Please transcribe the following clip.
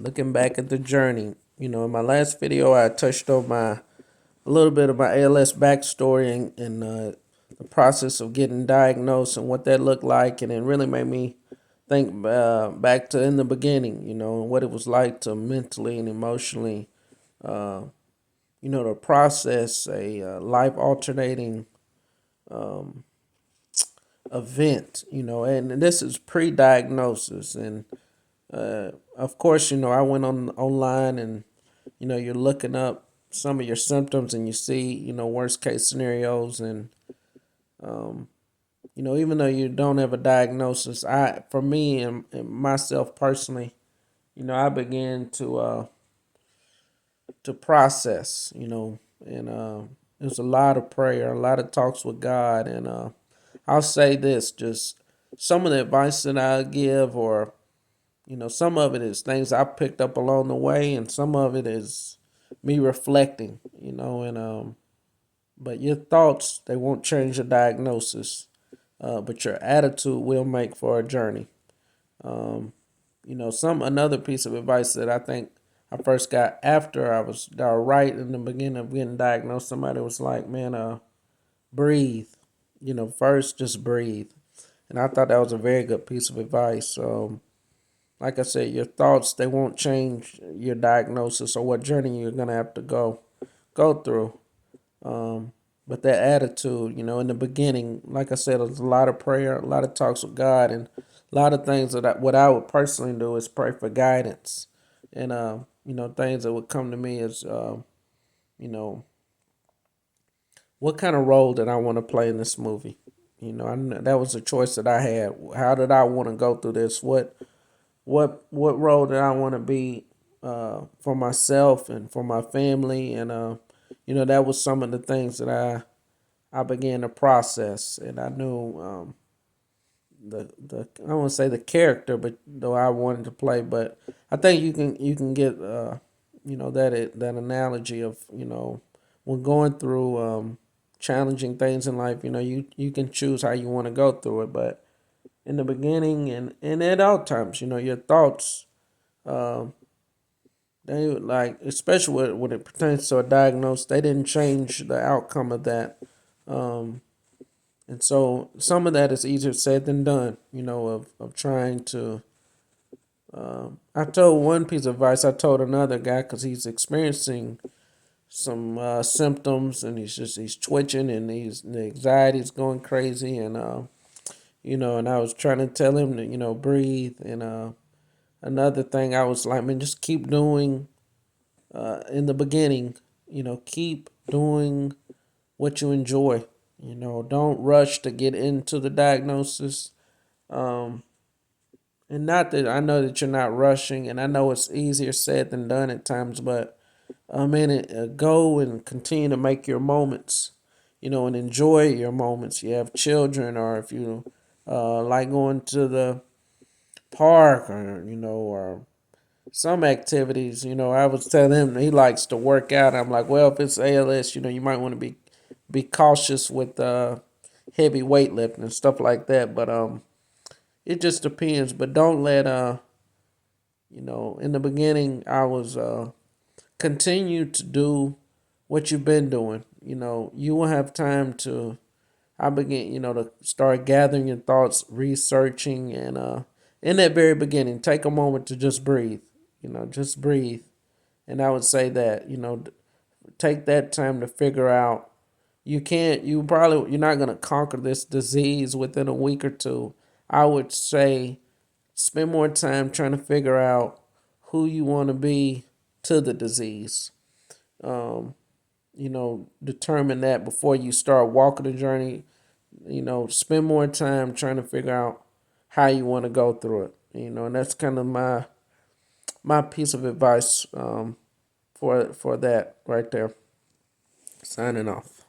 looking back at the journey. In my last video, I touched on a little bit of my ALS backstory and the process of getting diagnosed and what that looked like, and it really made me think back to in the beginning, and what it was like to mentally and emotionally, uh, to process a life alternating event, and this is pre-diagnosis, and of course, I went online and you're looking up some of your symptoms and you see worst case scenarios, and even though you don't have a diagnosis, for me and myself personally, I began to process, and it was a lot of prayer, a lot of talks with God, and I'll say this: just some of the advice that I give, or some of it is things I picked up along the way, and some of it is me reflecting, and but your thoughts, they won't change the diagnosis, but your attitude will make for a journey. Um, another piece of advice that I think I first got after I was right in the beginning of getting diagnosed, somebody was like, "Man, breathe. First just breathe." And I thought that was a very good piece of advice. Like I said, your thoughts, they won't change your diagnosis or what journey you're gonna have to go through. Um, but that attitude, in the beginning, like I said, there's a lot of prayer, a lot of talks with God, and a lot of things what I would personally do is pray for guidance, and things that would come to me is, you know, what kind of role did I want to play in this movie? That was a choice that I had. How did I want to go through this? What role did I want to be for myself and for my family? And that was some of the things that I began to process, and I knew the I don't want to say the character, but though I wanted to play, but I think you can get that analogy of when going through challenging things in life, you can choose how you want to go through it, but in the beginning and at all times, your thoughts, um, they like, especially when it pertains to a diagnosis, they didn't change the outcome of that. Um, and so some of that is easier said than done, of trying to. I told one piece of advice, I told another guy, because he's experiencing some symptoms, and he's twitching, and the anxiety's going crazy, and and I was trying to tell him to breathe, and another thing I was like, man, just keep doing in the beginning, keep doing what you enjoy. Don't rush to get into the diagnosis. Um, and not that I know that you're not rushing, and I know it's easier said than done at times, but man, go and continue to make your moments, and enjoy your moments. You have children, or if you like going to the park, or or some activities. I was telling him he likes to work out. I'm like, well, if it's ALS, you might want to be cautious with heavy weightlifting and stuff like that. But it just depends. But don't let in the beginning, I was continue to do what you've been doing. You will have time to. I began, to start gathering your thoughts, researching, and in that very beginning, take a moment to just breathe. Just breathe. And I would say that, take that time to figure out. You're not going to conquer this disease within a week or two. I would say spend more time trying to figure out who you want to be to the disease. Um, determine that before you start walking the journey. Spend more time trying to figure out how you want to go through it. And that's kind of my piece of advice for that right there. Signing off.